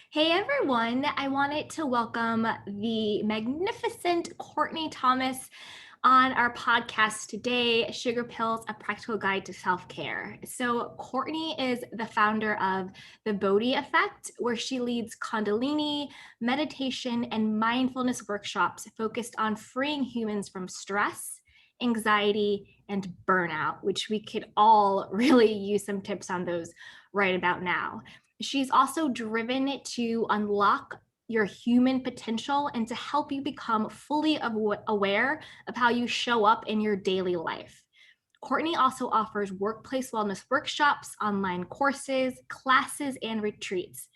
Hey everyone, I wanted to welcome the magnificent Courtney Thomas on our podcast today, Sugar Pills, a practical guide to self-care. So Courtney is the founder of the Bodhi Effect, where she leads Kundalini, meditation, and mindfulness workshops focused on freeing humans from stress, anxiety, and burnout, which we could all really use some tips on those right about now. She's also driven to unlock your human potential and to help you become fully aware of how you show up in your daily life. Courtney also offers workplace wellness workshops, online courses, classes, and retreats.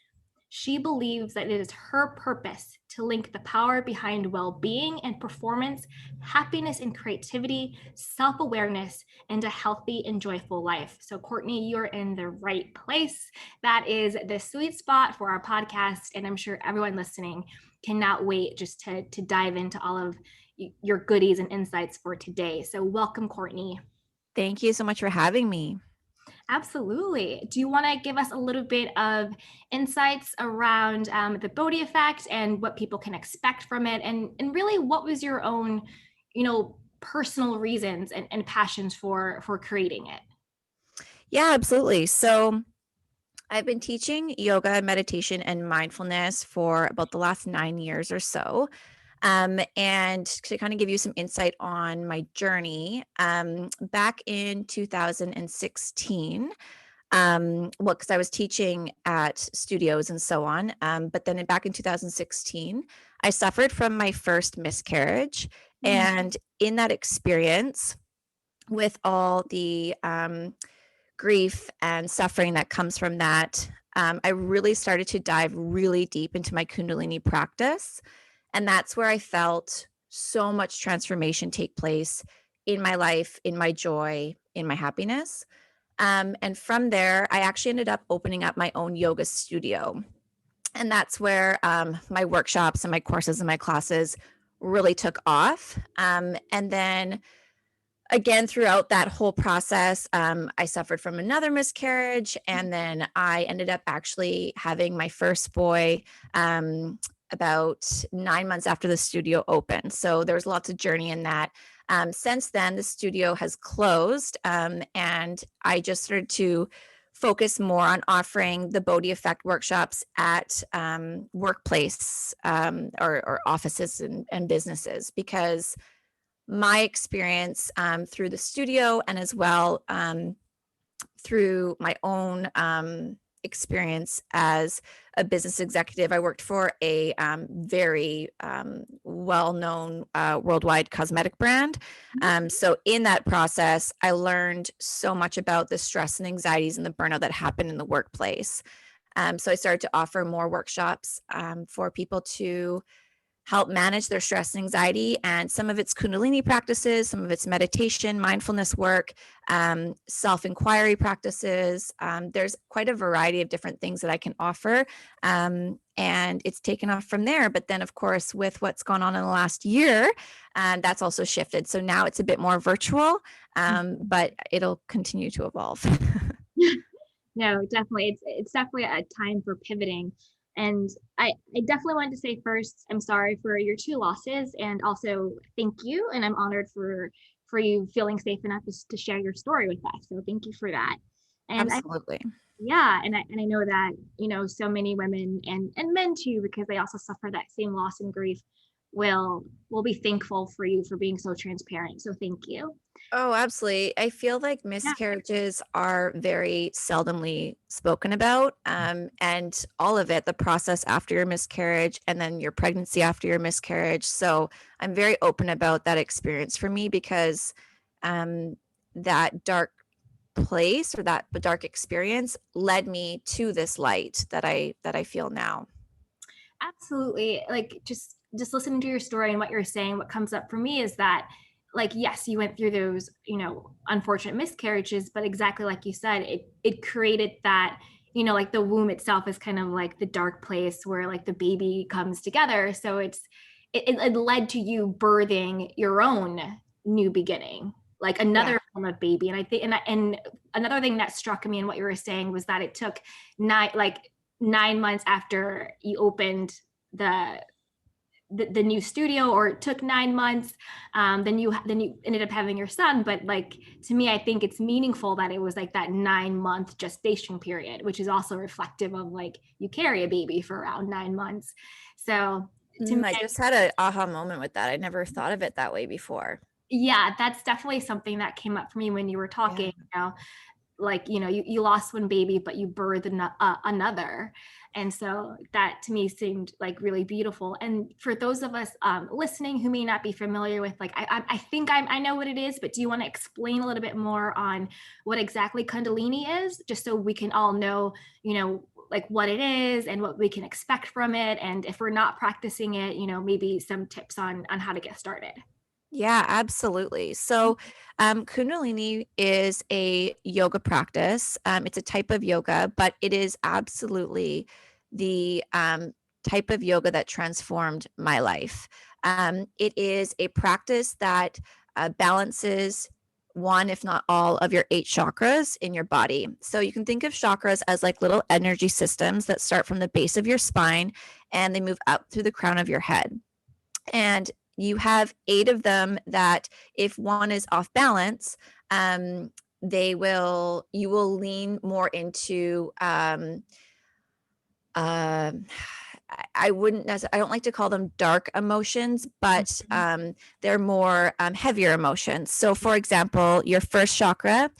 She believes that it is her purpose to link the power behind well being and performance, happiness and creativity, self awareness, and a healthy and joyful life. So, Courtney, you're in the right place. That is the sweet spot for our podcast. And I'm sure everyone listening cannot wait just to dive into all of your goodies and insights for today. So, welcome, Courtney. Thank you so much for having me. Absolutely. Do you want to give us a little bit of insights around the Bodhi effect and what people can expect from it? And really, what was your own, personal reasons and passions for creating it? Yeah, absolutely. So I've been teaching yoga, meditation, and mindfulness for about the last 9 years or so. And to kind of give you some insight on my journey, back in 2016, well, because I was teaching at studios and so on. But then back in 2016, I suffered from my first miscarriage. Mhm. And in that experience, with all the grief and suffering that comes from that, I really started to dive really deep into my Kundalini practice. And that's where I felt so much transformation take place in my life, in my joy, in my happiness. And from there, I actually ended up opening up my own yoga studio. And that's where my workshops and my courses and my classes really took off. And then again, throughout that whole process, I suffered from another miscarriage, and then I ended up actually having my first boy about 9 months after the studio opened. So there was lots of journey in that. Since then, the studio has closed, and I just started to focus more on offering the Bodhi Effect workshops at workplace or offices and businesses, because my experience through the studio and as well through my own experience as a business executive. I worked for a very well-known worldwide cosmetic brand. So in that process, I learned so much about the stress and anxieties and the burnout that happen in the workplace. So I started to offer more workshops for people to help manage their stress and anxiety. And some of it's Kundalini practices, some of it's meditation, mindfulness work, self-inquiry practices. There's quite a variety of different things that I can offer. And it's taken off from there. But then, of course, with what's gone on in the last year, that's also shifted. So now it's a bit more virtual, but it'll continue to evolve. No, definitely. It's definitely a time for pivoting. And I definitely wanted to say first, I'm sorry for your two losses, and also thank you. And I'm honored for you feeling safe enough to share your story with us. So thank you for that. And I Absolutely. yeah, and I know that, so many women and men too, because they also suffer that same loss and grief, will be thankful for you for being so transparent. So thank you. Oh, absolutely. I feel like Yeah. miscarriages are very seldomly spoken about. And all of it, the process after your miscarriage and then your pregnancy after your miscarriage. So I'm very open about that experience for me, because um, that dark place or that dark experience led me to this light that I feel now. Absolutely. Like just listening to your story and what you're saying, what comes up for me is that, like, yes, you went through those, unfortunate miscarriages, but exactly like you said, it created that, like the womb itself is kind of like the dark place where like the baby comes together. So it led to you birthing your own new beginning, like Yeah. another form of baby. And I think and another thing that struck me in what you were saying was that it took 9 months after you opened the new studio, or it took 9 months, then you ended up having your son. But like, to me, I think it's meaningful that it was like that 9-month gestation period, which is also reflective of like, you carry a baby for around 9 months. So to me, I just had an aha moment with that. I never thought of it that way before. yeah, that's definitely something that came up for me when you were Yeah. talking, like, you lost one baby, but you birthed another. And so that to me seemed like really beautiful. And for those of us listening who may not be familiar with, like, I think I know what it is, but do you want to explain a little bit more on what exactly Kundalini is, just so we can all know, like what it is and what we can expect from it? And if we're not practicing it, maybe some tips on how to get started. Yeah, absolutely. So, Kundalini is a yoga practice. It's a type of yoga, but it is absolutely the type of yoga that transformed my life. It is a practice that balances one, if not all, of your 8 chakras in your body. So, you can think of chakras as like little energy systems that start from the base of your spine and they move up through the crown of your head. And you have 8 of them that if one is off balance, you will lean more into uh, I wouldn't necessarily, I don't like to call them dark emotions, but they're more heavier emotions. So, for example, your first chakra,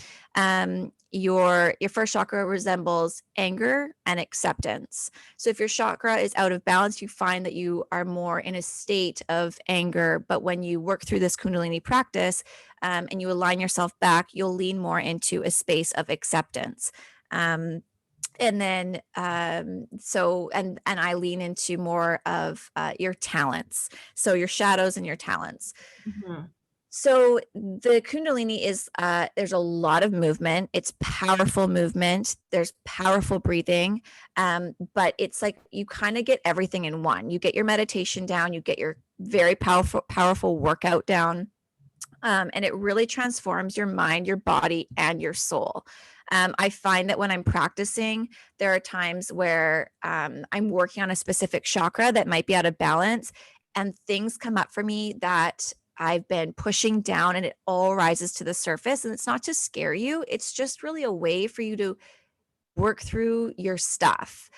your first chakra resembles anger and acceptance. So, if your chakra is out of balance, you find that you are more in a state of anger. But when you work through this Kundalini practice and you align yourself back, you'll lean more into a space of acceptance. And then and I lean into more of your talents, so your shadows and your talents. Mhm. So the Kundalini is there's a lot of movement. It's powerful movement. There's powerful breathing, but it's like you kind of get everything in one. You get your meditation down, you get your very powerful workout down, and it really transforms your mind, your body, and your soul. I find that when I'm practicing, there are times where I'm working on a specific chakra that might be out of balance, and things come up for me that I've been pushing down, and it all rises to the surface. And it's not to scare you, it's just really a way for you to work through your stuff.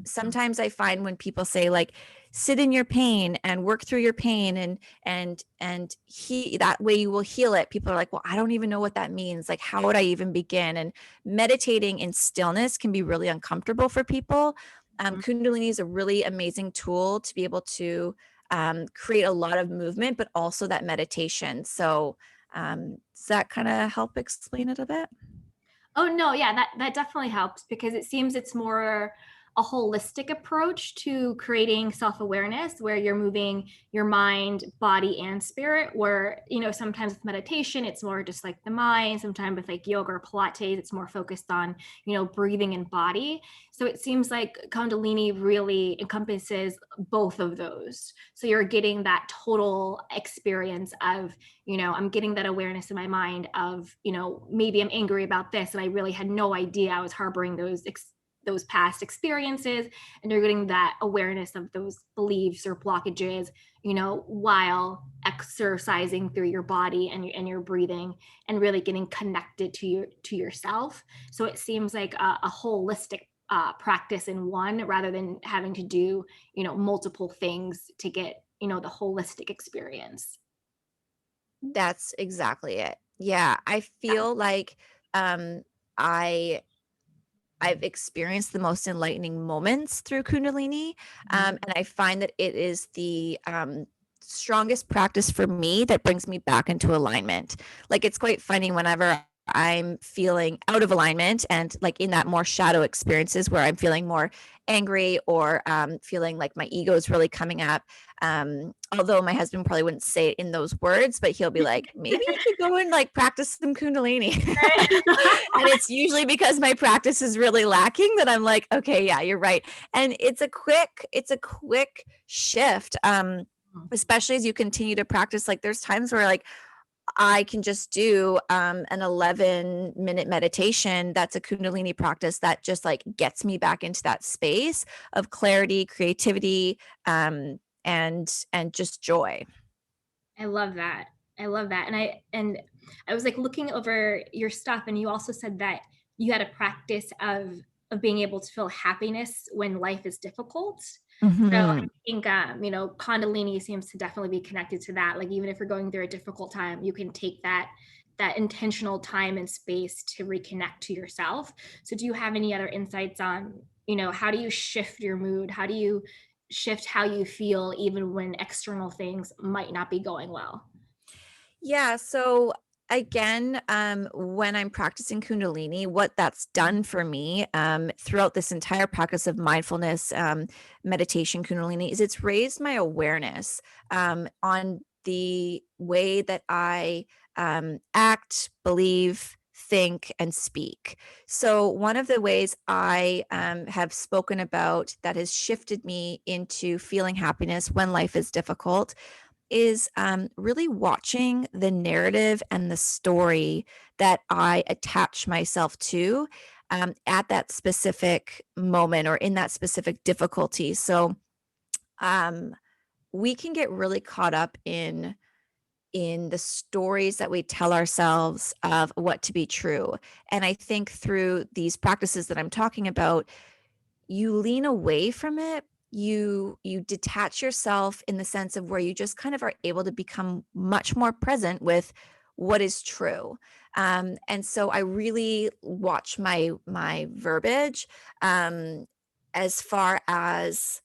Sometimes I find when people say like, sit in your pain and work through your pain and that way you will heal it. People are like, well, I don't even know what that means. Like, how would I even begin? And meditating in stillness can be really uncomfortable for people. Kundalini is a really amazing tool to be able to create a lot of movement, but also that meditation. So does that kind of help explain it a bit? Oh no, yeah, that definitely helps, because it seems it's more a holistic approach to creating self-awareness, where you're moving your mind, body, and spirit. Where, sometimes with meditation, it's more just like the mind. Sometimes with like yoga or Pilates, it's more focused on, breathing and body. So it seems like Kundalini really encompasses both of those. So you're getting that total experience of, I'm getting that awareness in my mind of, maybe I'm angry about this and I really had no idea I was harboring those past experiences. And you're getting that awareness of those beliefs or blockages, while exercising through your body and your breathing, and really getting connected to yourself. So it seems like a holistic practice in one, rather than having to do, multiple things to get, the holistic experience. That's exactly it. Yeah, I feel like I I've experienced the most enlightening moments through Kundalini, and I find that it is the strongest practice for me that brings me back into alignment. Like, it's quite funny whenever I'm feeling out of alignment and like in that more shadow experiences where I'm feeling more angry or feeling like my ego is really coming up. Although my husband probably wouldn't say it in those words, but he'll be like, maybe you could go and like practice some Kundalini. And it's usually because my practice is really lacking that I'm like, okay, yeah, you're right. And it's a quick shift. Especially as you continue to practice. Like, there's times where like I can just do an 11-minute meditation. That's a Kundalini practice that just like gets me back into that space of clarity, creativity, and just joy. I love that. I love that. And I was like looking over your stuff, and you also said that you had a practice of being able to feel happiness when life is difficult. So I Mhm. think Kundalini seems to definitely be connected to that. Like even if you're going through a difficult time, you can take that intentional time and space to reconnect to yourself. So do you have any other insights on, how do you shift your mood? How do you shift how you feel even when external things might not be going well? Yeah. So again, when I'm practicing Kundalini, what that's done for me throughout this entire practice of mindfulness, meditation, Kundalini, is it's raised my awareness on the way that I act, believe, think, and speak. So, one of the ways I have spoken about that has shifted me into feeling happiness when life is difficult is really watching the narrative and the story that I attach myself to at that specific moment or in that specific difficulty. So um, we can get really caught up in the stories that we tell ourselves of what to be true. And I think through these practices that I'm talking about, you lean away from it. You detach yourself in the sense of where you just kind of are able to become much more present with what is true. And so I really watch my verbiage um, as far as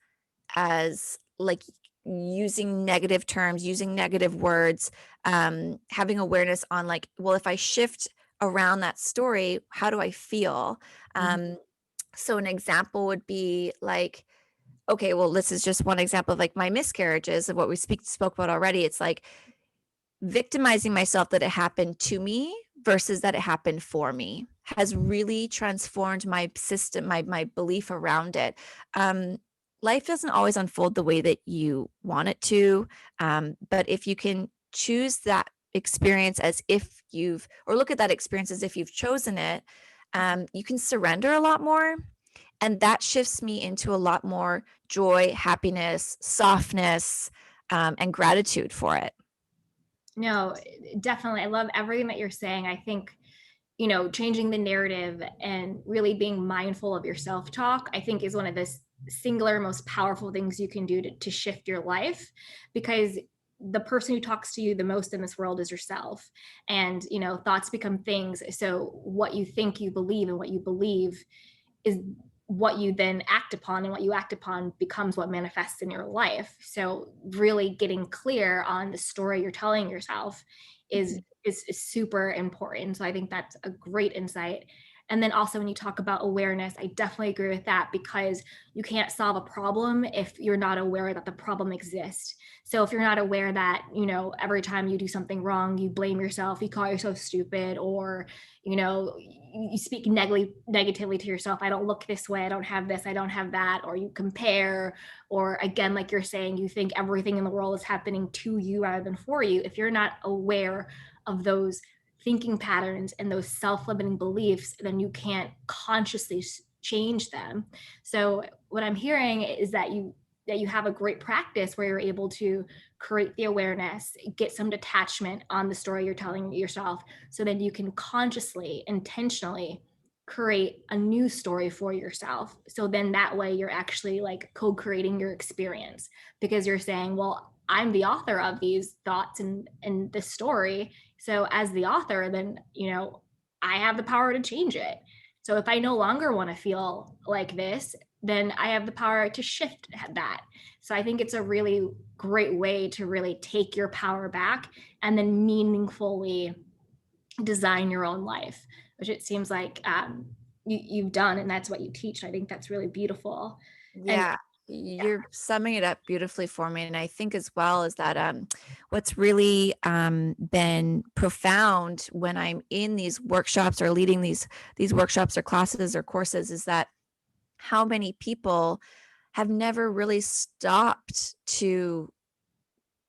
like using negative terms, using negative words, having awareness on like, well, if I shift around that story, how do I feel? Mhm. So an example would be like, okay, well, this is just one example of like my miscarriages of what we spoke about already. It's like victimizing myself that it happened to me versus that it happened for me has really transformed my system, my belief around it. Um, Life doesn't always unfold the way that you want it to, but if you can choose that experience as if you've, or look at that experience as if you've chosen it, you can surrender a lot more. And that shifts me into a lot more joy, happiness, softness, and gratitude for it. No, definitely. I love everything that you're saying. I think, changing the narrative and really being mindful of your self talk, I think is one of the singular most powerful things you can do to shift your life, because the person who talks to you the most in this world is yourself. And, thoughts become things. So what you think you believe and what you believe is what you then act upon, and what you act upon becomes what manifests in your life. So really getting clear on the story you're telling yourself is Mhm. is super important. So I think that's a great insight. And then also when you talk about awareness, I definitely agree with that, because you can't solve a problem if you're not aware that the problem exists. So if you're not aware that, every time you do something wrong, you blame yourself, you call yourself stupid, or, you speak negatively to yourself. I don't look this way. I don't have this. I don't have that. Or you compare, or again, like you're saying, you think everything in the world is happening to you rather than for you. If you're not aware of those thinking patterns and those self-limiting beliefs, then you can't consciously change them. So what I'm hearing is that you have a great practice where you're able to create the awareness, get some detachment on the story you're telling yourself, so then you can consciously, intentionally create a new story for yourself. So then that way you're actually like co-creating your experience, because you're saying, well, I'm the author of these thoughts and this story. So as the author, then, I have the power to change it. So if I no longer want to feel like this, then I have the power to shift that. So I think it's a really great way to really take your power back and then meaningfully design your own life, which it seems like you've done, and that's what you teach. I think that's really beautiful. And Yeah, yeah. you're summing it up beautifully for me. And I think as well is that what's really been profound when I'm in these workshops or leading these workshops or classes or courses is that how many people have never really stopped to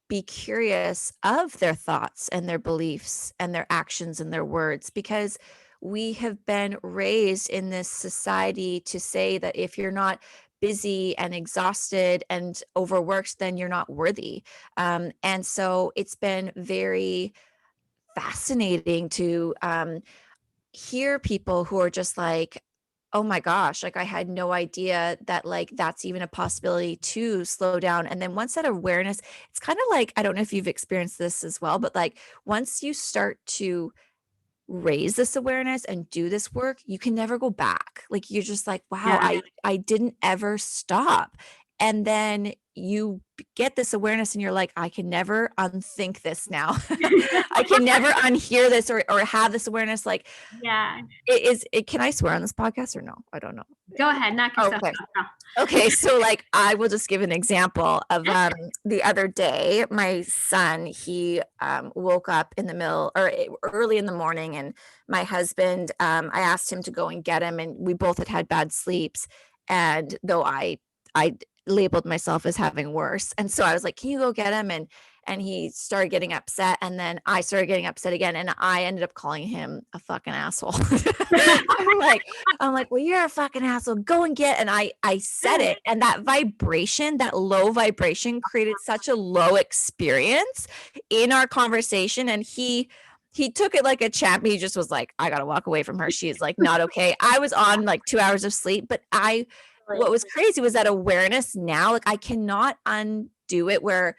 be curious of their thoughts and their beliefs and their actions and their words, because we have been raised in this society to say that if you're not busy and exhausted and overworked, then you're not worthy. And so it's been very fascinating to hear people who are just like, oh my gosh, like I had no idea that like that's even a possibility to slow down. And then once that awareness, it's kind of like, I don't know if you've experienced this as well, but like once you start to raise this awareness and do this work, you can never go back. Like you're just like, wow, Yeah. I didn't ever stop. And then you get this awareness and you're like, I can never unthink this now. I can never unhear this or have this awareness. Like, Yeah. can I swear on this podcast or no? I don't know. Go ahead, knock yourself Okay. out. Okay, so like I will just give an example of the other day, my son, he woke up in the middle or early in the morning, and my husband, I asked him to go and get him, and we both had bad sleeps, and though I labeled myself as having worse, and so I was like, can you go get him? And he started getting upset, and then I started getting upset again, and I ended up calling him a fucking asshole. I'm like, well, you're a fucking asshole. Go and get. And I said it, and that vibration, that low vibration, created such a low experience in our conversation. And he took it like a champ. He just was like, I gotta walk away from her. She is like not okay. I was on like 2 hours of sleep, but what was crazy was that awareness now, like I cannot undo it, where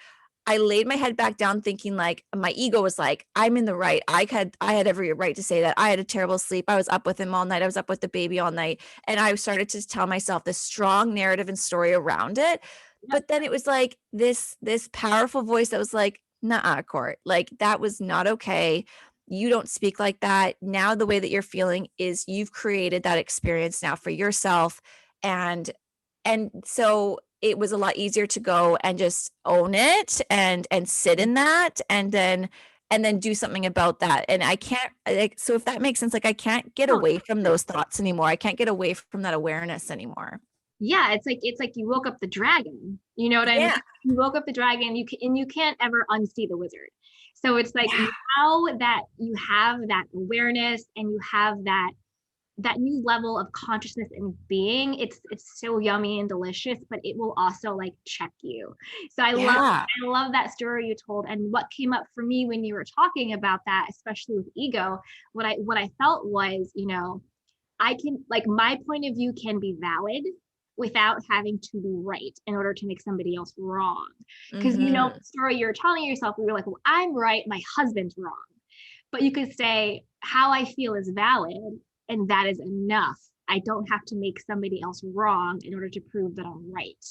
I laid my head back down thinking like my ego was like, I'm in the right. I had every right to say that. I had a terrible sleep. I was up with him all night. I was up with the baby all night. And I started to tell myself this strong narrative and story around it. But then it was like this powerful voice that was like, nah, Court, like that was not okay. You don't speak like that. Now the way that you're feeling is you've created that experience now for yourself. And so it was a lot easier to go and just own it and sit in that and then do something about that. And I can't, like, so if that makes sense, like I can't get away from those thoughts anymore. I can't get away from that awareness anymore. Yeah, it's like you woke up the dragon. You know what I mean? You woke up the dragon, you can't ever unsee the wizard. So it's like now that you have that awareness and you have that new level of consciousness and being, it's so yummy and delicious, but it will also like check you. So I love that story you told. And what came up for me when you were talking about that, especially with ego, what I felt was, you know, I can, like, my point of view can be valid without having to be right in order to make somebody else wrong. Because you know, the story you're telling yourself, we were like, well, I'm right, my husband's wrong. But you could say how I feel is valid, and that is enough. I don't have to make somebody else wrong in order to prove that I'm right,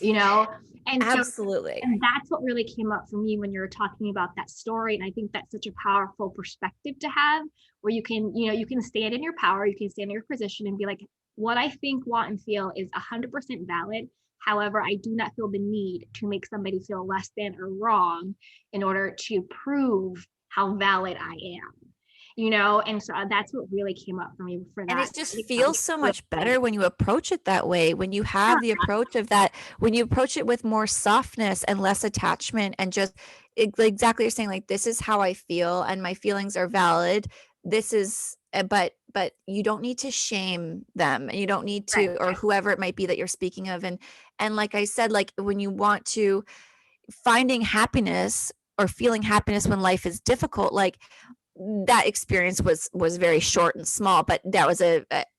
you know? And absolutely. And that's what really came up for me when you were talking about that story. And I think that's such a powerful perspective to have, where you can, you know, you can stand in your power, you can stand in your position and be like, what I think, want, and feel is 100% valid. However, I do not feel the need to make somebody feel less than or wrong in order to prove how valid I am. You know, and so that's what really came up for me for that. And it just feels so much better when you approach it that way, when you have the approach of that, when you approach it with more softness and less attachment, and just exactly you're saying, like, this is how I feel and my feelings are valid. This is, but you don't need to shame them, and you don't need to, or whoever it might be that you're speaking of. And like I said, like when you want to finding happiness or feeling happiness when life is difficult, like that experience was very short and small, but that was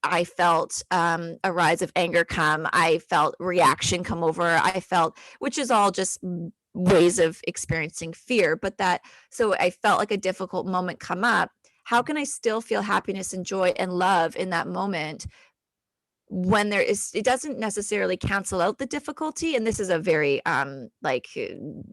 I felt a rise of anger come. I felt reaction come over. I felt, which is all just ways of experiencing fear, but so I felt like a difficult moment come up. How can I still feel happiness and joy and love in that moment when it doesn't necessarily cancel out the difficulty? And this is a very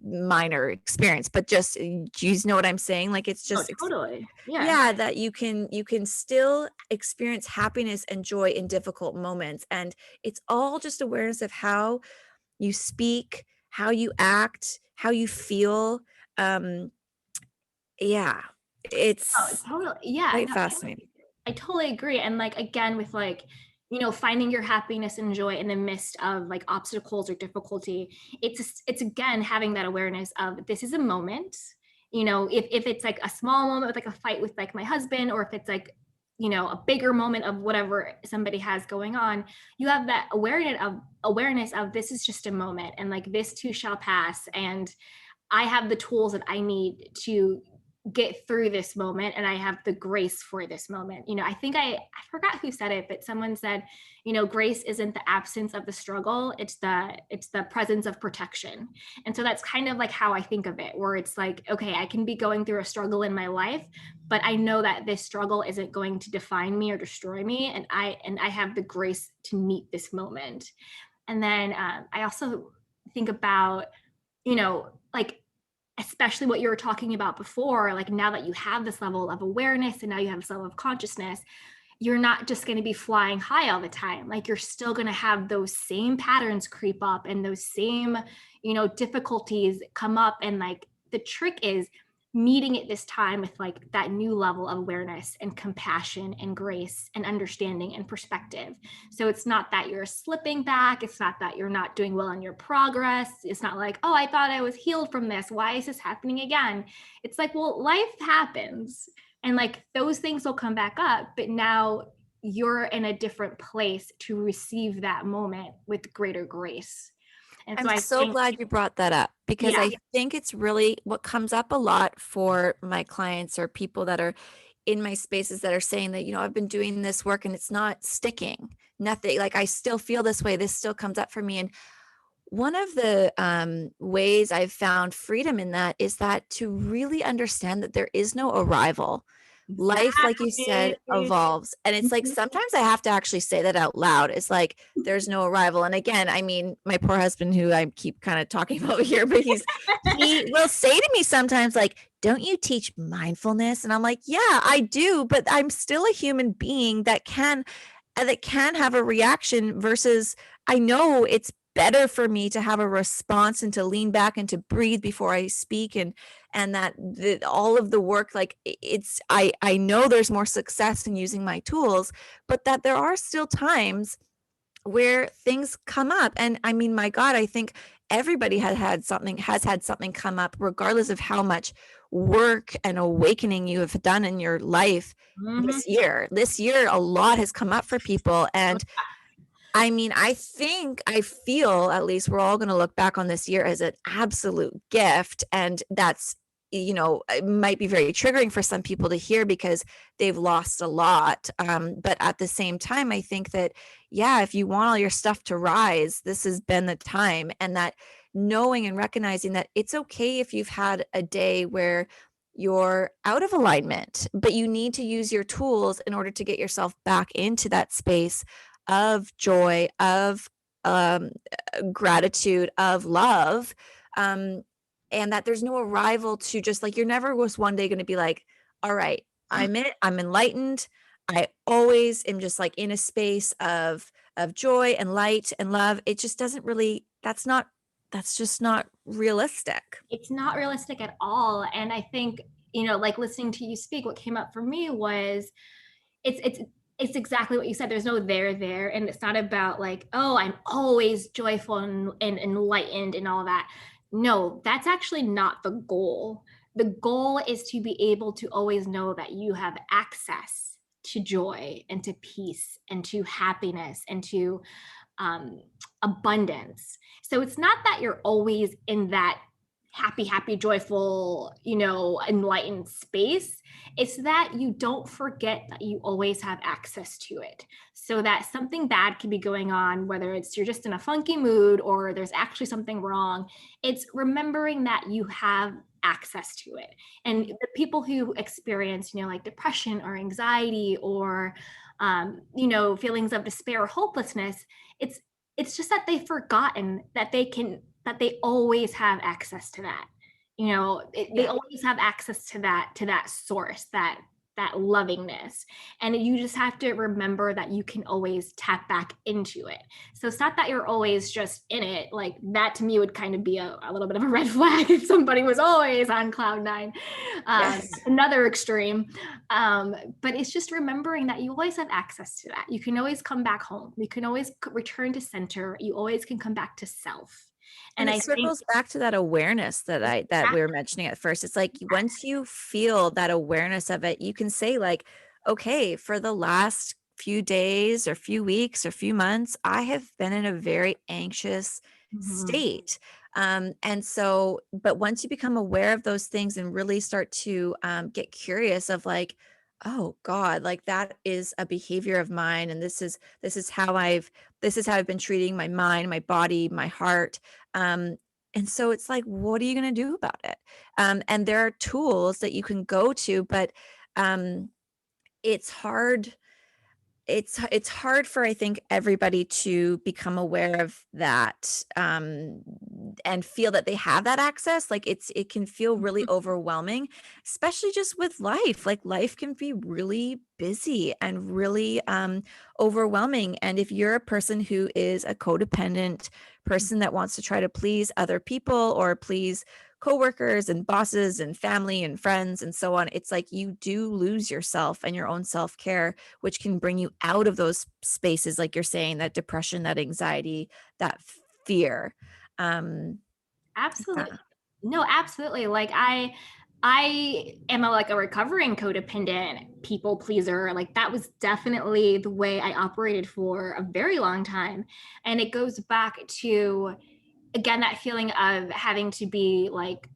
minor experience, but just, do you know what I'm saying? Like, it's just totally. That you can still experience happiness and joy in difficult moments. And it's all just awareness of how you speak, how you act, how you feel. It's totally. Yeah, quite fascinating. I totally agree. And like, again, with like, finding your happiness and joy in the midst of like obstacles or difficulty. It's again having that awareness of this is a moment. If it's like a small moment with like a fight with like my husband, or if it's like a bigger moment of whatever somebody has going on, you have that awareness of this is just a moment, and like this too shall pass, and I have the tools that I need to get through this moment, and I have the grace for this moment. I think I forgot who said it, but someone said, grace isn't the absence of the struggle, it's the presence of protection. And so that's kind of like how I think of it, where it's like, okay, I can be going through a struggle in my life, but I know that this struggle isn't going to define me or destroy me, and I have the grace to meet this moment. And then I also think about, like, especially what you were talking about before, like now that you have this level of awareness and now you have this level of consciousness, you're not just going to be flying high all the time. Like you're still going to have those same patterns creep up, and those same, difficulties come up. And like the trick is meeting it this time with like that new level of awareness and compassion and grace and understanding and perspective. So it's not that you're slipping back, it's not that you're not doing well in your progress, it's not like, oh, I thought I was healed from this, why is this happening again? It's like, well, life happens, and like those things will come back up, but now you're in a different place to receive that moment with greater grace. And so I'm I so think, glad you brought that up, because yeah. I think it's really what comes up a lot for my clients or people that are in my spaces that are saying that, I've been doing this work and it's not sticking. Nothing, like I still feel this way. This still comes up for me. And one of the ways I've found freedom in that is that to really understand that there is no arrival. Life, like you said, Exactly. evolves. And it's like sometimes I have to actually say that out loud. It's like there's no arrival. And again, I mean, my poor husband, who I keep kind of talking about here, but he will say to me sometimes, like, don't you teach mindfulness? And I'm like, yeah, I do, but I'm still a human being that can have a reaction, versus I know it's better for me to have a response and to lean back and to breathe before I speak, and that all of the work, like it's I know there's more success in using my tools, but that there are still times where things come up. And I mean, my God, I think everybody has had something come up, regardless of how much work and awakening you have done in your life. Mhm. This year a lot has come up for people. And I mean, I feel, at least we're all going to look back on this year as an absolute gift. And that's, it might be very triggering for some people to hear because they've lost a lot. But at the same time, I think that, yeah, if you want all your stuff to rise, this has been the time. And that knowing and recognizing that it's okay if you've had a day where you're out of alignment, but you need to use your tools in order to get yourself back into that space of joy, of gratitude, of love, and that there's no arrival to just like, you're never was one day going to be like, all right, I'm enlightened. I always am just like in a space of joy and light and love. It just doesn't really, that's just not realistic. It's not realistic at all. And I think, like listening to you speak, what came up for me was it's it's exactly what you said. There's no there, and it's not about like, oh, I'm always joyful and enlightened and all that. No, that's actually not the goal. The goal is to be able to always know that you have access to joy and to peace and to happiness and to um, abundance. So it's not that you're always in that happy, joyful, enlightened space. It's that you don't forget that you always have access to it. So that something bad can be going on, whether it's you're just in a funky mood or there's actually something wrong. It's remembering that you have access to it. And the people who experience, like depression or anxiety or, feelings of despair or hopelessness, it's just that they've forgotten that they always have access to that. They Yeah. always have access to that source, that that lovingness. And you just have to remember that you can always tap back into it. So it's not that you're always just in it. Like that to me would kind of be a little bit of a red flag if somebody was always on cloud nine. Yes. Another extreme. But it's just remembering that you always have access to that. You can always come back home. You can always return to center. You always can come back to self. And I it circles back to that awareness that we were mentioning at first. It's like once you feel that awareness of it, you can say like, okay, for the last few days or few weeks or few months, I have been in a very anxious state. And so, but once you become aware of those things and really start to get curious of like, oh God, like that is a behavior of mine. And this is how I've been treating my mind, my body, my heart. And so it's like, what are you going to do about it? And there are tools that you can go to, but it's hard. It's hard for, I think, everybody to become aware of that and feel that they have that access. Like it can feel really overwhelming, especially just with life. Like life can be really busy and really overwhelming. And if you're a person who is a codependent person that wants to try to please other people or please coworkers and bosses and family and friends and so on, it's like you do lose yourself and your own self-care, which can bring you out of those spaces, like you're saying, that depression, that anxiety, that fear. Absolutely. Yeah. No, absolutely. Like I am a recovering codependent people pleaser. Like that was definitely the way I operated for a very long time. And it goes back to again that feeling of having to be like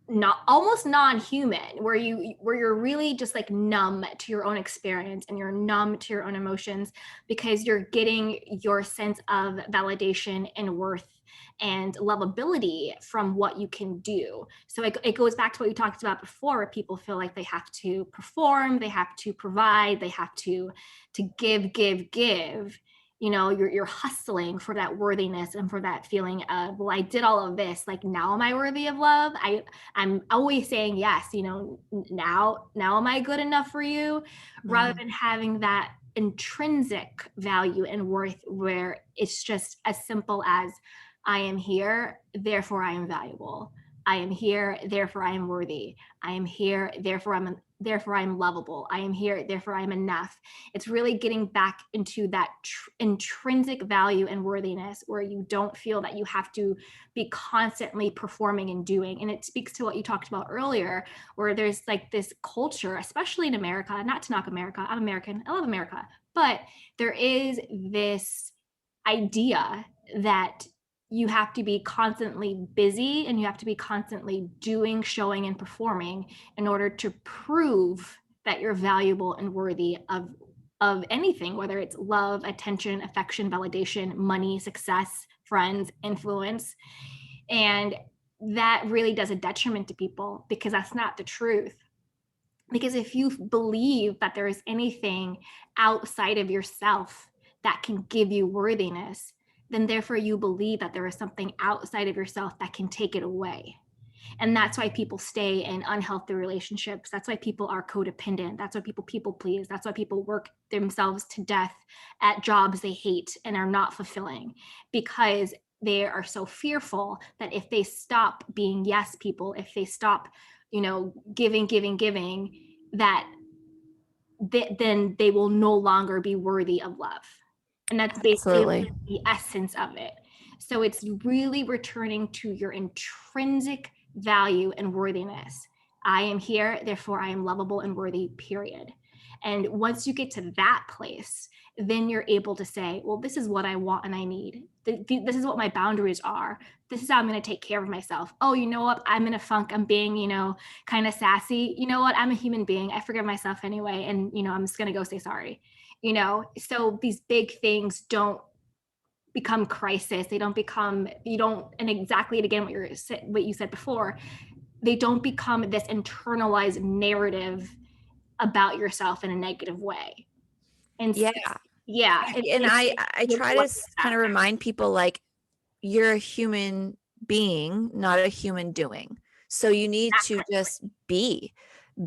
not almost non-human where you're really just like numb to your own experience and you're numb to your own emotions because you're getting your sense of validation and worth and lovability from what you can do. So it goes back to what we talked about before where people feel like they have to perform, they have to provide, they have to give. You know, you're hustling for that worthiness and for that feeling of, well, I did all of this, like now am I worthy of love? I'm always saying yes, you know, now am I good enough for you? Rather than having that intrinsic value and worth where it's just as simple as I am here, therefore I am valuable. I am here, therefore I am worthy. I am here, therefore I'm lovable. I am here, therefore I'm enough. It's really getting back into that intrinsic value and worthiness where you don't feel that you have to be constantly performing and doing. And it speaks to what you talked about earlier, where there's like this culture, especially in America, not to knock America, I'm American, I love America, but there is this idea that you have to be constantly busy and you have to be constantly doing, showing, and performing in order to prove that you're valuable and worthy of anything, whether it's love, attention, affection, validation, money, success, friends, influence. And that really does a detriment to people because that's not the truth. Because if you believe that there is anything outside of yourself that can give you worthiness, then therefore you believe that there is something outside of yourself that can take it away. And that's why people stay in unhealthy relationships. That's why people are codependent. That's why people please. That's why people work themselves to death at jobs they hate and are not fulfilling because they are so fearful that if they stop being yes people, if they stop, you know, giving, that then they will no longer be worthy of love. And that's basically the essence of it. So it's really returning to your intrinsic value and worthiness. I am here, therefore I am lovable and worthy, period. And once you get to that place, then you're able to say, well, this is what I want and I need. This is what my boundaries are. This is how I'm going to take care of myself. Oh, you know what? I'm in a funk. I'm being, you know, kind of sassy. You know what? I'm a human being. I forgive myself anyway. And, you know, I'm just going to go say sorry, you know? So these big things don't become crisis. They don't become, you don't, and exactly again, what you said before, they don't become this internalized narrative about yourself in a negative way. And Yeah. And I try to kind of remind people like you're a human being, not a human doing. So you need to just be.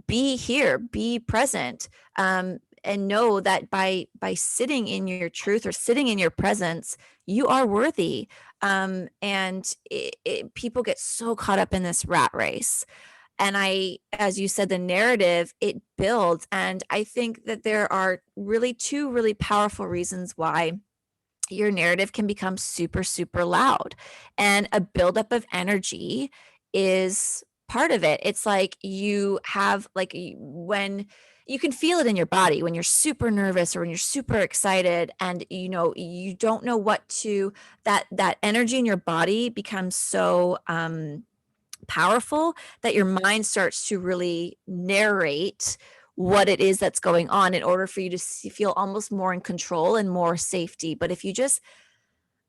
be here, be present, and know that by sitting in your truth or sitting in your presence, you are worthy. And people get so caught up in this rat race. And as you said, the narrative, it builds. And I think that there are really two really powerful reasons why your narrative can become super, super loud. And a buildup of energy is part of it. It's like you have, like, when you can feel it in your body when you're super nervous or when you're super excited, and you don't know what to, that energy in your body becomes so powerful that your mind starts to really narrate what it is that's going on in order for you to feel almost more in control and more safety. But if you just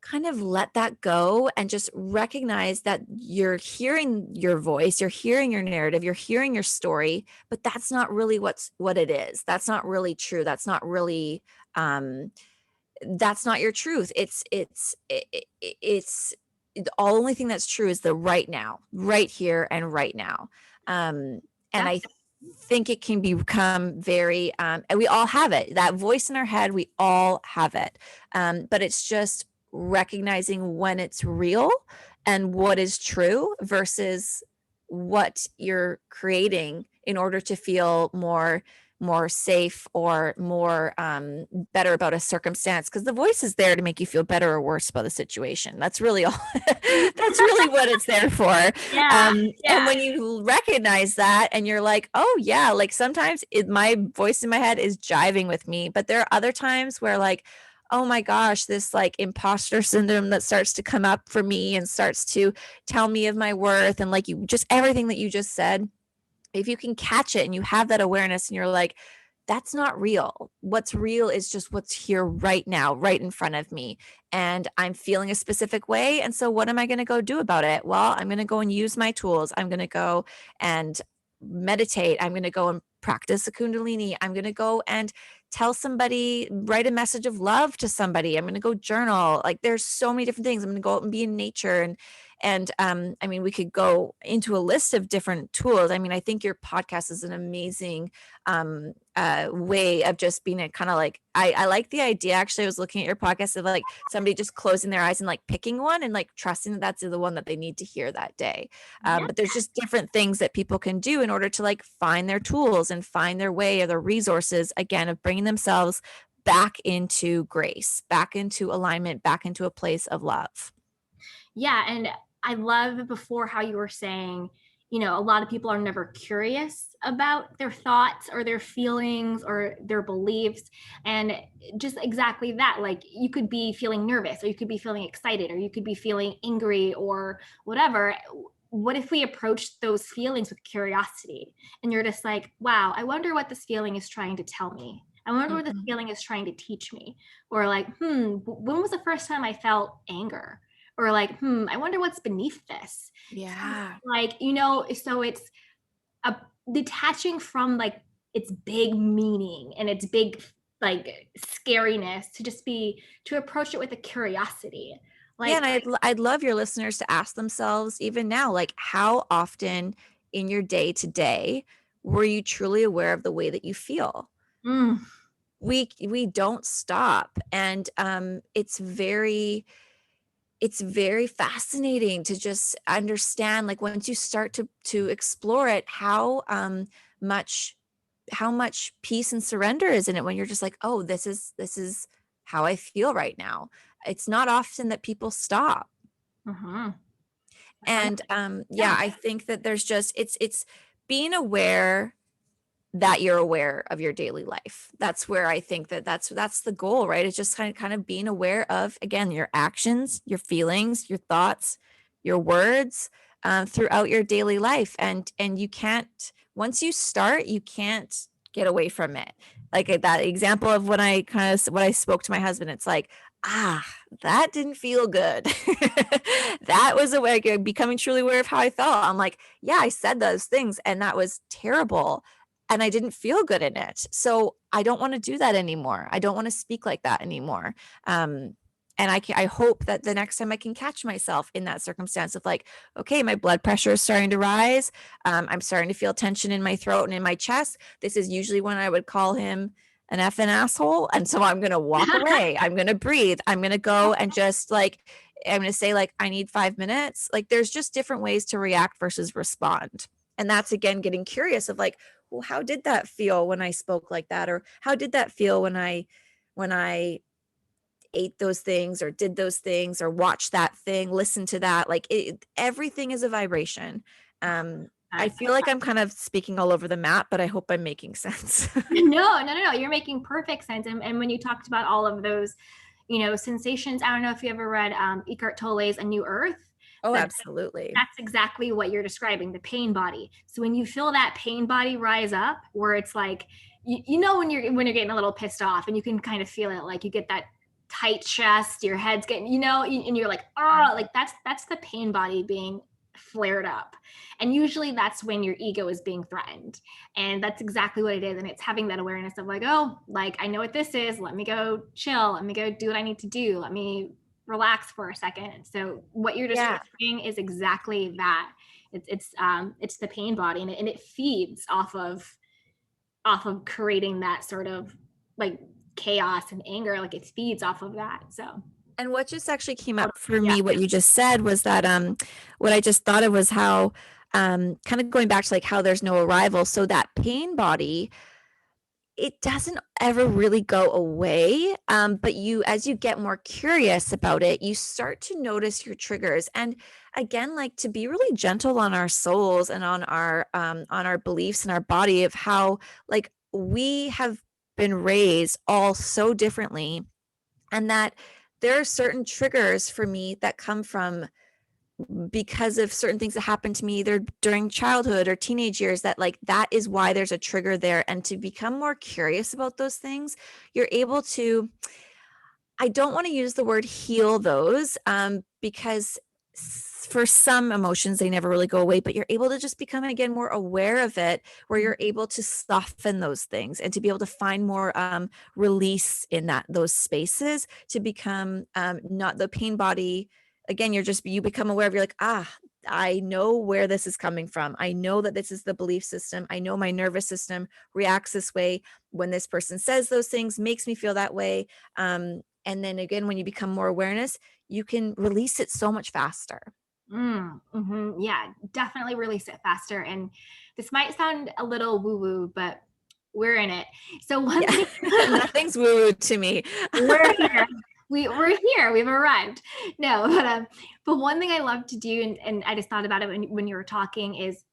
kind of let that go and just recognize that you're hearing your voice, you're hearing your narrative, you're hearing your story, but that's not really what it is. That's not really true. That's not really that's not your truth. It's the only thing that's true is the right now, right here and right now. And I think it can become very, and we all have it, that voice in our head, we all have it. But it's just recognizing when it's real and what is true versus what you're creating in order to feel more safe or more better about a circumstance, because the voice is there to make you feel better or worse about the situation. That's really all. That's really what it's there for. And when you recognize that and you're like, oh yeah, like sometimes my voice in my head is jiving with me, but there are other times where, like, oh my gosh, this like imposter syndrome that starts to come up for me and starts to tell me of my worth, and like you just everything that you just said, if you can catch it and you have that awareness and you're like, that's not real. What's real is just what's here right now, right in front of me. And I'm feeling a specific way. And so what am I going to go do about it? Well, I'm going to go and use my tools. I'm going to go and meditate. I'm going to go and practice a Kundalini. I'm going to go and tell somebody, write a message of love to somebody. I'm going to go journal. Like, there's so many different things. I'm going to go out and be in nature. And I mean, we could go into a list of different tools. I mean, I think your podcast is an amazing way of just being a kind of like, I like the idea. Actually, I was looking at your podcast of like somebody just closing their eyes and like picking one and like trusting that that's the one that they need to hear that day. But there's just different things that people can do in order to like find their tools and find their way or their resources, again, of bringing themselves back into grace, back into alignment, back into a place of love. Yeah. And I love before how you were saying, a lot of people are never curious about their thoughts or their feelings or their beliefs. And just exactly that, like you could be feeling nervous or you could be feeling excited or you could be feeling angry or whatever. What if we approach those feelings with curiosity and you're just like, wow, I wonder what this feeling is trying to tell me. I wonder what this feeling is trying to teach me. Or like, when was the first time I felt anger? Or like, I wonder what's beneath this. Yeah. Like, so it's detaching from like its big meaning and its big like scariness to approach it with a curiosity. Like, yeah, and I'd love your listeners to ask themselves even now, like, how often in your day to day were you truly aware of the way that you feel? We don't stop, and it's very fascinating to just understand, like, once you start to explore it, how much peace and surrender is in it when you're just like, oh, this is how I feel right now. It's not often that people stop. And I think that there's just it's being aware that you're aware of your daily life. That's where I think that's the goal, right? It's just kind of being aware of, again, your actions, your feelings, your thoughts, your words throughout your daily life. And you can't, once you start, you can't get away from it. Like that example of when I spoke to my husband, it's like, that didn't feel good. That was a way of becoming truly aware of how I felt. I'm like, yeah, I said those things and that was terrible. And I didn't feel good in it. So I don't want to do that anymore. I don't want to speak like that anymore. And And I hope that the next time I can catch myself in that circumstance of like, okay, my blood pressure is starting to rise. I'm starting to feel tension in my throat and in my chest. This is usually when I would call him an effing asshole. And so I'm going to walk away. I'm going to breathe. I'm going to go and just like, I'm going to say like, I need 5 minutes. Like there's just different ways to react versus respond. And that's again, getting curious of like, well, how did that feel when I spoke like that? Or how did that feel when I ate those things or did those things or watched that thing, listen to that. Like everything is a vibration. I feel like I'm kind of speaking all over the map, but I hope I'm making sense. No. You're making perfect sense. And when you talked about all of those, sensations, I don't know if you ever read Eckhart Tolle's A New Earth. Oh, But absolutely. that's exactly what you're describing, the pain body. So when you feel that pain body rise up, where it's like, when you're getting a little pissed off, and you can kind of feel it, like you get that tight chest, your head's getting, and you're like, oh, like that's the pain body being flared up. And usually that's when your ego is being threatened. And that's exactly what it is. And it's having that awareness of like, oh, like I know what this is. Let me go chill. Let me go do what I need to do. Let me relax for a second. So what you're describing is exactly that. It's the pain body, and it feeds off of creating that sort of like chaos and anger. Like it feeds off of that. So. And what just actually came up for me, what you just said was that what I just thought of was how kind of going back to like how there's no arrival. So that pain body, it doesn't ever really go away. But as you get more curious about it, you start to notice your triggers. And again, like to be really gentle on our souls and on our beliefs and our body of how like we have been raised all so differently, and that there are certain triggers for me that come from because of certain things that happened to me either during childhood or teenage years, that like that is why there's a trigger there. And to become more curious about those things, you're able to, I don't want to use the word heal those because for some emotions they never really go away, but you're able to just become again more aware of it, where you're able to soften those things and to be able to find more release in those spaces, to become not the pain body. Again, you become aware of, you're like, I know where this is coming from. I know that this is the belief system. I know my nervous system reacts this way when this person says those things, makes me feel that way. And then again, when you become more awareness, you can release it so much faster. Yeah, definitely release it faster. And this might sound a little woo-woo, but we're in it. So one thing, nothing's woo-woo to me. We're here. We're here. We've arrived. No, but one thing I love to do, and I just thought about it when you were talking, is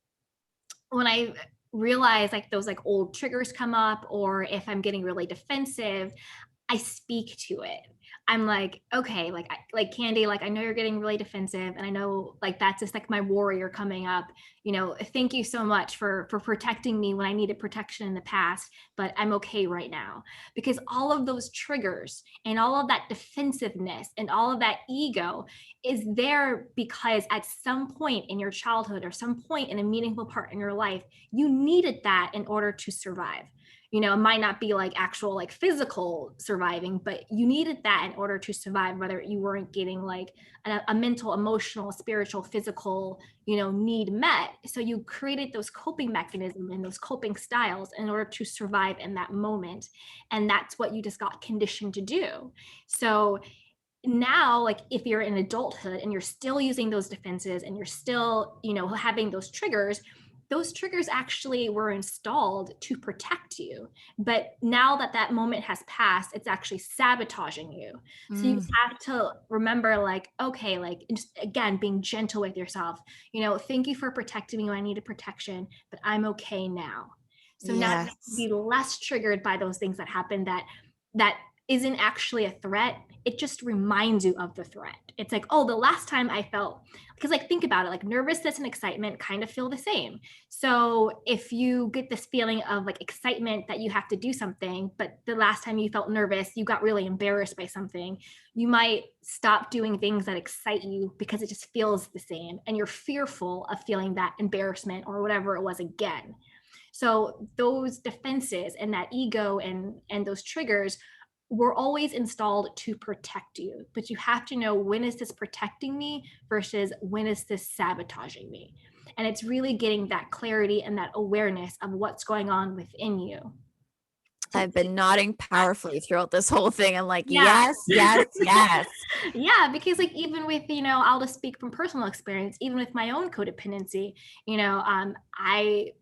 when I realize like those like old triggers come up, or if I'm getting really defensive, I speak to it. I'm like, okay, like Candy, like I know you're getting really defensive, and I know like that's just like my warrior coming up. Thank you so much for protecting me when I needed protection in the past, but I'm okay right now. Because all of those triggers and all of that defensiveness and all of that ego is there because at some point in your childhood or some point in a meaningful part in your life, you needed that in order to survive. It might not be like actual like physical surviving, but you needed that in order to survive, whether you weren't getting like a mental, emotional, spiritual, physical, need met. So you created those coping mechanisms and those coping styles in order to survive in that moment. And that's what you just got conditioned to do. So now, like if you're in adulthood and you're still using those defenses and you're still, having those triggers actually were installed to protect you. But now that moment has passed, it's actually sabotaging you. So you have to remember, like, okay, like just again, being gentle with yourself. Thank you for protecting me when I needed protection, but I'm okay now. So now you be less triggered by those things that happen that isn't actually a threat. It just reminds you of the threat. It's like, oh, the last time I felt, because like think about it, like nervousness and excitement kind of feel the same. So if you get this feeling of like excitement that you have to do something, but the last time you felt nervous, you got really embarrassed by something, you might stop doing things that excite you because it just feels the same. And you're fearful of feeling that embarrassment or whatever it was again. So those defenses and that ego and those triggers we're always installed to protect you, but you have to know, when is this protecting me versus when is this sabotaging me? And it's really getting that clarity and that awareness of what's going on within you. I've been nodding powerfully throughout this whole thing. I'm like, Yeah. yes, yes, yes. Yeah, because like even with, I'll just speak from personal experience, even with my own codependency, I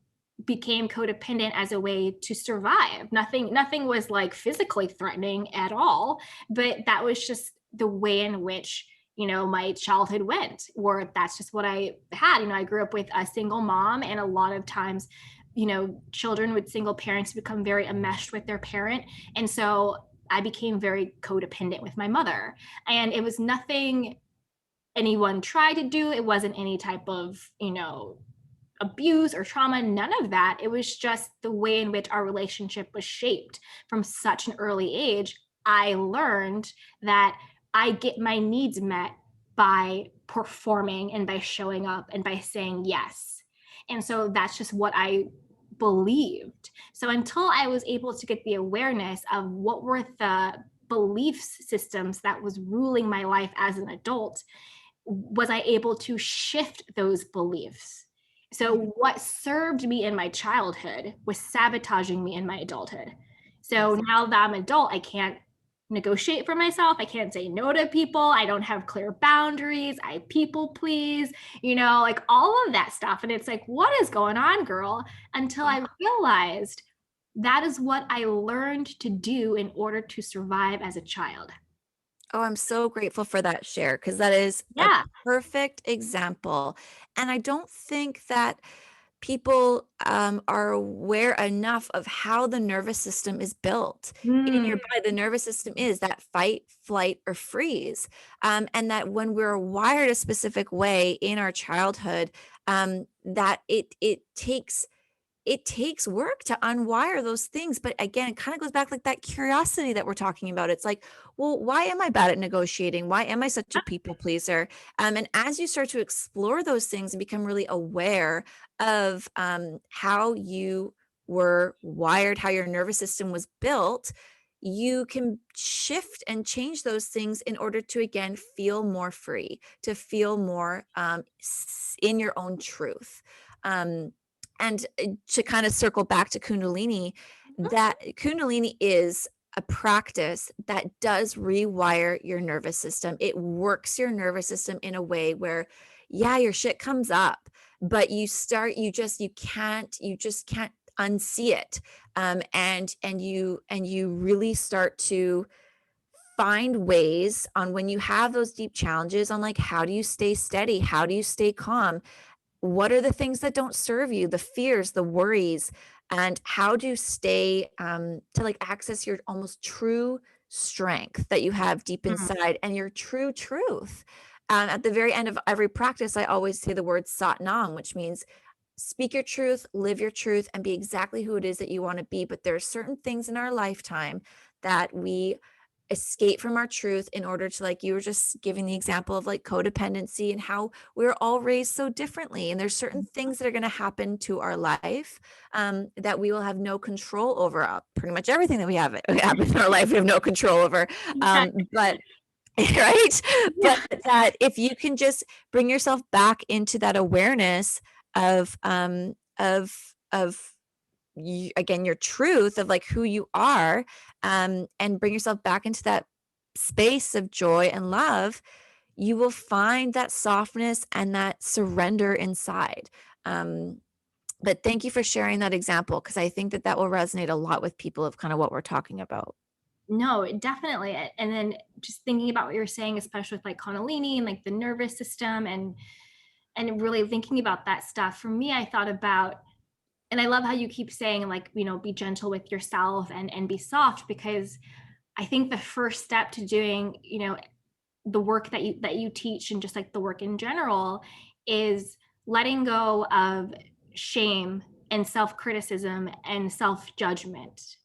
became codependent as a way to survive. Nothing was like physically threatening at all, but that was just the way in which my childhood went, or that's just what I had. I grew up with a single mom, and a lot of times children with single parents become very enmeshed with their parent, and so I became very codependent with my mother. And it was nothing anyone tried to do. It wasn't any type of abuse or trauma, none of that. It was just the way in which our relationship was shaped from such an early age. I learned that I get my needs met by performing and by showing up and by saying yes. And so that's just what I believed. So until I was able to get the awareness of what were the belief systems that was ruling my life as an adult, was I able to shift those beliefs. So what served me in my childhood was sabotaging me in my adulthood. So now that I'm adult, I can't negotiate for myself. I can't say no to people. I don't have clear boundaries. I people please, like all of that stuff. And it's like, what is going on, girl? Until I realized that is what I learned to do in order to survive as a child. Oh, I'm so grateful for that share, because that is a Yeah. perfect example. And I don't think that people are aware enough of how the nervous system is built. In your body, the nervous system is that fight, flight, or freeze. And that when we're wired a specific way in our childhood, that it takes work to unwire those things. But again, it kind of goes back like that curiosity that we're talking about. It's like, well, why am I bad at negotiating? Why am I such a people pleaser? And as you start to explore those things and become really aware of how you were wired, how your nervous system was built, you can shift and change those things in order to, again, feel more free, to feel more in your own truth. And to kind of circle back to Kundalini, that Kundalini is a practice that does rewire your nervous system. It works your nervous system in a way where, yeah, your shit comes up, but you just can't unsee it. And you really start to find ways on, when you have those deep challenges, on like, how do you stay steady? How do you stay calm? What are the things that don't serve you, the fears, the worries, and how do you stay to like access your almost true strength that you have deep inside and your true truth. At the very end of every practice, I always say the word Sat Nam, which means speak your truth, live your truth, and be exactly who it is that you want to be. But there are certain things in our lifetime that we escape from our truth in order to, like you were just giving the example of like codependency and how we're all raised so differently, and there's certain things that are going to happen to our life that we will have no control over. Pretty much everything that we have happen in our life we have no control over, but right, but that if you can just bring yourself back into that awareness of you, again, your truth of like who you are, and bring yourself back into that space of joy and love, you will find that softness and that surrender inside. But thank you for sharing that example, because I think that will resonate a lot with people of kind of what we're talking about. No, definitely. And then just thinking about what you're saying, especially with like Kundalini and like the nervous system, and really thinking about that stuff. For me, I thought about, and I love how you keep saying like, be gentle with yourself and be soft, because I think the first step to doing, the work that you teach, and just like the work in general, is letting go of shame and self-criticism and self-judgment.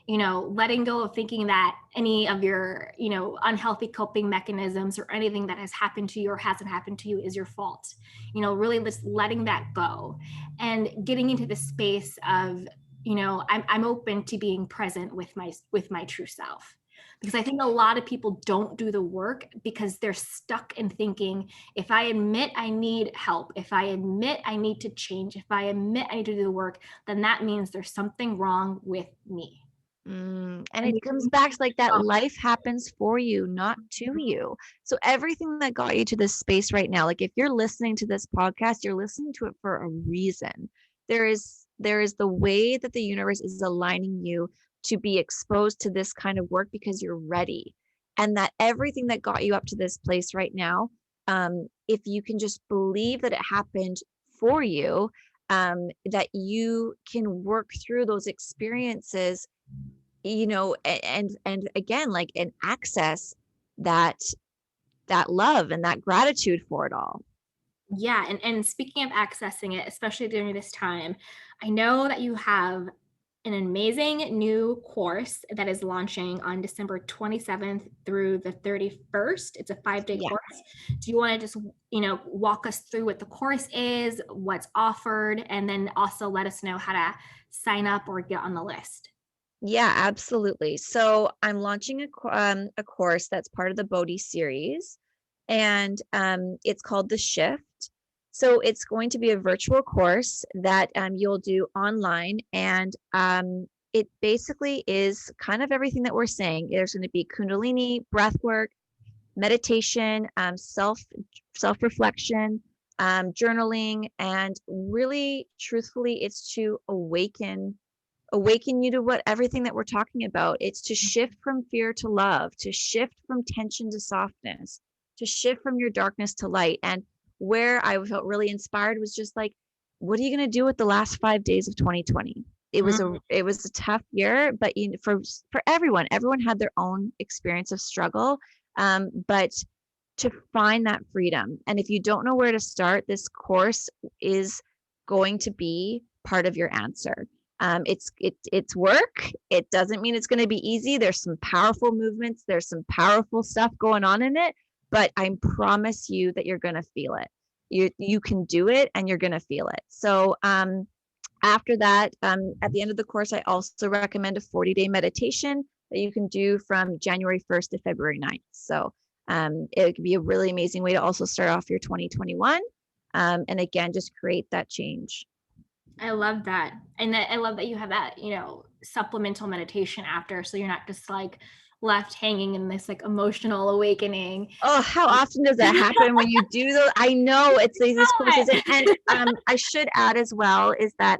Letting go of thinking that any of your unhealthy coping mechanisms or anything that has happened to you or hasn't happened to you is your fault. Really just letting that go and getting into the space of I'm open to being present with my true self. Because I think a lot of people don't do the work because they're stuck in thinking, if I admit I need help, if I admit I need to change, if I admit I need to do the work, then that means there's something wrong with me. And And it comes back to like that oh, life happens for you, not to you. So everything that got you to this space right now, like if you're listening to this podcast, you're listening to it for a reason. There is the way that the universe is aligning you to be exposed to this kind of work because you're ready. And that everything that got you up to this place right now, if you can just believe that it happened for you, that you can work through those experiences, and again, like, and access that love and that gratitude for it all. yeah. And speaking of accessing it, especially during this time, I know that you have an amazing new course that is launching on December 27th through the 31st. It's a 5-day Yeah. course. Do you want to just, walk us through what the course is, what's offered, and then also let us know how to sign up or get on the list? Yeah, absolutely. So I'm launching a course that's part of the Bodhi series, and it's called The Shift. So it's going to be a virtual course that you'll do online, and it basically is kind of everything that we're saying. There's going to be Kundalini, breath work, meditation, self reflection, journaling, and really, truthfully, it's to awaken you to what everything that we're talking about. It's to shift from fear to love, to shift from tension to softness, to shift from your darkness to light. And where I felt really inspired was just like, what are you going to do with the last 5 days of 2020? It was a tough year, but for everyone had their own experience of struggle. But to find that freedom, and if you don't know where to start, this course is going to be part of your answer. It's work. It doesn't mean it's going to be easy. There's some powerful movements. There's some powerful stuff going on in it, but I promise you that you're going to feel it. You can do it, and you're going to feel it. So after that, at the end of the course, I also recommend a 40-day meditation that you can do from January 1st to February 9th. So it could be a really amazing way to also start off your 2021, and again, just create that change. I love that. And I love that you have that, supplemental meditation after. So you're not just like left hanging in this like emotional awakening. Oh, how often does that happen when you do those? I know it's these courses. And I should add as well is that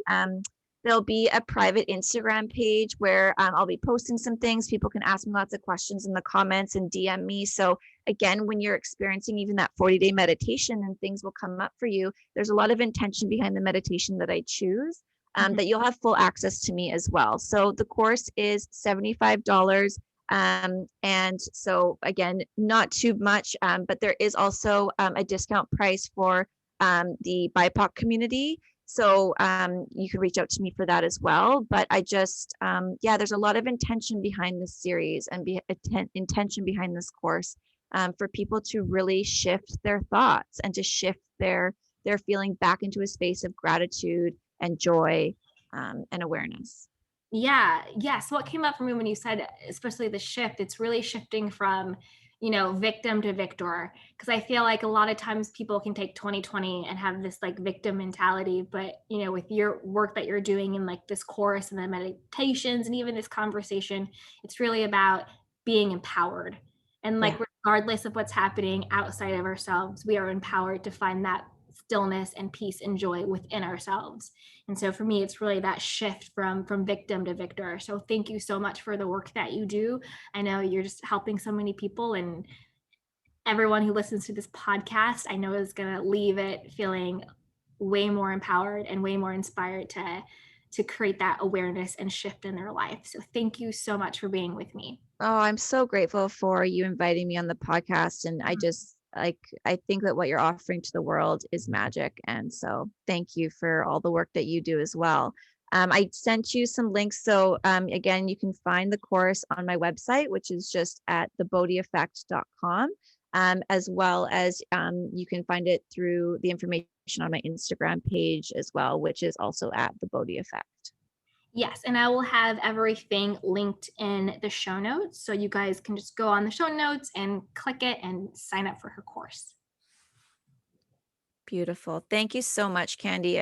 there'll be a private Instagram page where I'll be posting some things. People can ask me lots of questions in the comments and DM me. So again, when you're experiencing even that 40-day meditation and things will come up for you, there's a lot of intention behind the meditation that I choose, that you'll have full access to me as well. So the course is $75. And so again, not too much, but there is also a discount price for the BIPOC community. So you can reach out to me for that as well. But I just, there's a lot of intention behind this series and intention behind this course, for people to really shift their thoughts and to shift their feeling back into a space of gratitude and joy, and awareness. Yeah. Yes. What came up for me when you said, especially the shift, it's really shifting from, victim to victor. Cause I feel like a lot of times people can take 2020 and have this like victim mentality, but with your work that you're doing in like this course and the meditations and even this conversation, it's really about being empowered. And like, regardless of what's happening outside of ourselves, we are empowered to find that stillness and peace and joy within ourselves. And so for me, it's really that shift from victim to victor. So thank you so much for the work that you do. I know you're just helping so many people, and everyone who listens to this podcast, I know is going to leave it feeling way more empowered and way more inspired to create that awareness and shift in their life. So thank you so much for being with me. Oh, I'm so grateful for you inviting me on the podcast. And I just I think that what you're offering to the world is magic. And so thank you for all the work that you do as well. I sent you some links. So again, you can find the course on my website, which is just at thebodhieffect.com, as well as you can find it through the information on my Instagram page as well, which is also at the Bodhi Effect. Yes, and I will have everything linked in the show notes. So you guys can just go on the show notes and click it and sign up for her course. Beautiful. Thank you so much, Candy.